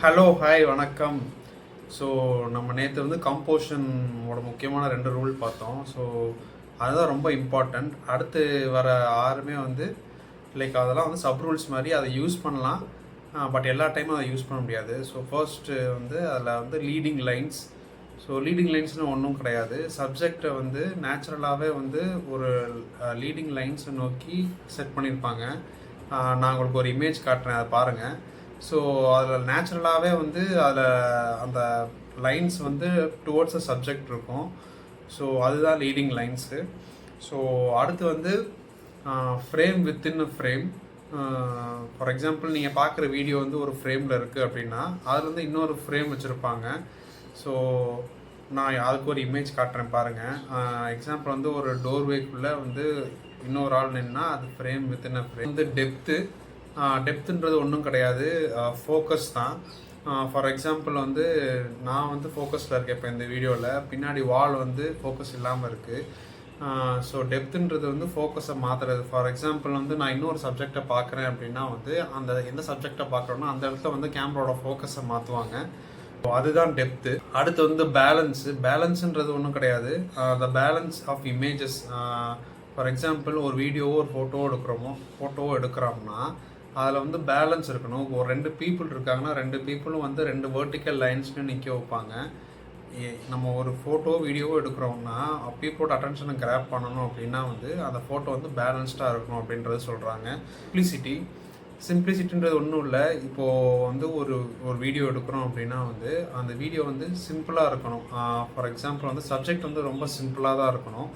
Hello hi வணக்கம். So நம்ம நேற்று வந்து கம்போஷனோட முக்கியமான 2 ரூல் பார்த்தோம். ஸோ அதுதான் ரொம்ப இம்பார்ட்டண்ட். அடுத்து வர 6மே வந்து லைக் அதெல்லாம் வந்து சப் ரூல்ஸ் மாதிரி அதை யூஸ் பண்ணலாம். பட் எல்லா டைமும் அதை யூஸ் பண்ண முடியாது. ஸோ ஃபர்ஸ்ட்டு வந்து அதில் வந்து லீடிங் லைன்ஸ். ஸோ லீடிங் லைன்ஸ்னு ஒன்றும் கிடையாது. சப்ஜெக்டை வந்து நேச்சுரலாகவே வந்து ஒரு லீடிங் லைன்ஸை நோக்கி செட் பண்ணியிருப்பாங்க. நான் உங்களுக்கு ஒரு இமேஜ் காட்டுறேன், அதை பாருங்கள். ஸோ அதில் நேச்சுரலாகவே வந்து அதில் அந்த லைன்ஸ் வந்து டுவோர்ட்ஸ் அ சப்ஜெக்ட் இருக்கும். ஸோ அதுதான் லீடிங் லைன்ஸு. ஸோ அடுத்து வந்து frame within a frame. For example நீங்கள் பார்க்குற வீடியோ வந்து ஒரு ஃப்ரேமில் இருக்குது அப்படின்னா அதில் வந்து இன்னொரு ஃப்ரேம் வச்சுருப்பாங்க. ஸோ நான் அதுக்கு ஒரு இமேஜ் காட்டுறேன் பாருங்கள். எக்ஸாம்பிள் வந்து ஒரு டோர்வேக்குள்ளே வந்து இன்னொரு ஆள் நின்னா அது ஃப்ரேம் வித்தின் அ ஃப்ரேம். வந்து டெப்த்துன்றது ஒன்றும் கிடையாது, ஃபோக்கஸ் தான். ஃபார் எக்ஸாம்பிள் வந்து நான் வந்து ஃபோக்கஸில் இருக்கேன் இப்போ இந்த வீடியோவில். பின்னாடி வால் வந்து ஃபோக்கஸ் இல்லாமல் இருக்குது. ஸோ டெப்த்துன்றது வந்து ஃபோக்கஸை மாற்றுறது. ஃபார் எக்ஸாம்பிள் வந்து நான் இன்னொரு சப்ஜெக்டை பார்க்குறேன் அப்படின்னா வந்து அந்த எந்த சப்ஜெக்டை பார்க்குறோன்னா அந்த இடத்துல வந்து கேமராவோட ஃபோக்கஸை மாற்றுவாங்க. ஸோ அதுதான் டெப்த்து. அடுத்து வந்து பேலன்ஸுன்றது ஒன்றும் கிடையாது, the balance of images. For example ஒரு வீடியோவோ ஒரு ஃபோட்டோவோ எடுக்கிறோம்னா அதில் வந்து பேலன்ஸ் இருக்கணும். ஒரு 2 பீப்புள் இருக்காங்கன்னா 2 பீப்புளும் வந்து 2 வெர்டிக்கல் லைன்ஸ்னு நிற்க வைப்பாங்க. நம்ம ஒரு வீடியோவோ எடுக்கிறோம்னா பீப்புளோட அட்டென்ஷனை கிராப் பண்ணணும் அப்படின்னா வந்து அந்த ஃபோட்டோ வந்து பேலன்ஸ்டாக இருக்கணும் அப்படின்றது சொல்கிறாங்க. சிம்பிளிசிட்டின்றது ஒன்றும் இல்லை. இப்போது வந்து ஒரு வீடியோ எடுக்கிறோம் அப்படின்னா வந்து அந்த வீடியோ வந்து சிம்பிளாக இருக்கணும். ஃபார் எக்ஸாம்பிள் வந்து சப்ஜெக்ட் வந்து ரொம்ப சிம்பிளாக தான் இருக்கணும்.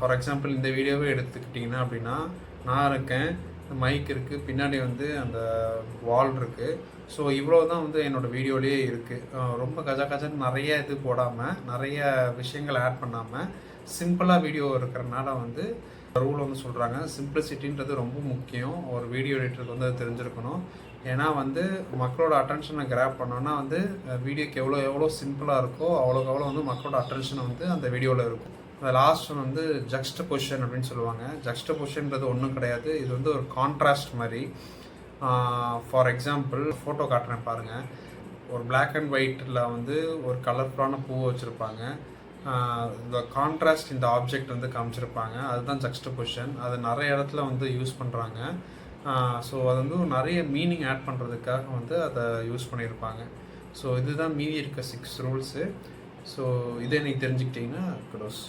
ஃபார் எக்ஸாம்பிள் இந்த வீடியோவே எடுத்துக்கிட்டிங்கன்னா அப்படின்னா நான் இருக்கேன், மைக் இருக்குது, பின்னாடி வந்து அந்த வால் இருக்குது. ஸோ இவ்வளோ தான் வந்து என்னோடய வீடியோலேயே இருக்குது. ரொம்ப கஜன்னு நிறைய இது போடாமல், நிறைய விஷயங்கள் ஆட் பண்ணாமல் சிம்பிளாக வீடியோ இருக்கிறனால வந்து ரூல் வந்து சொல்கிறாங்க. சிம்பிளிசிட்டின்றது ரொம்ப முக்கியம். ஒரு வீடியோ எடிட்டருக்கு வந்து அது தெரிஞ்சிருக்கணும். ஏன்னா வந்து மக்களோட அட்டென்ஷனை கிராப் பண்ணோன்னா வந்து வீடியோக்கு எவ்வளோ சிம்பிளாக இருக்கோ அவ்வளோ வந்து மக்களோட அட்டென்ஷன் வந்து அந்த வீடியோவில் இருக்கும். அந்த லாஸ்ட் ஒன் வந்து ஜக்ஸ்டபொசிஷன் அப்படின்னு சொல்லுவாங்க. ஜக்ஸ்டபொசிஷன்றது ஒன்றும் கிடையாது, இது வந்து ஒரு கான்ட்ராஸ்ட் மாதிரி. ஃபார் எக்ஸாம்பிள் ஃபோட்டோ காட்டுறேன் பாருங்கள். ஒரு பிளாக் அண்ட் ஒயிட்டில் வந்து ஒரு கலர்ஃபுல்லான பூவை வச்சுருப்பாங்க. இந்த கான்ட்ராஸ்ட் இந்த ஆப்ஜெக்ட் வந்து காமிச்சிருப்பாங்க. அதுதான் ஜக்ஸ்டபொசிஷன். அது நிறைய இடத்துல வந்து யூஸ் பண்ணுறாங்க. ஸோ அது வந்து நிறைய மீனிங் ஆட் பண்ணுறதுக்காக வந்து அதை யூஸ் பண்ணியிருப்பாங்க. ஸோ இதுதான் மீதி இருக்க 6 ரூல்ஸு. ஸோ இதை நீங்கள் தெரிஞ்சுக்கிட்டிங்கன்னா குடோஸ்.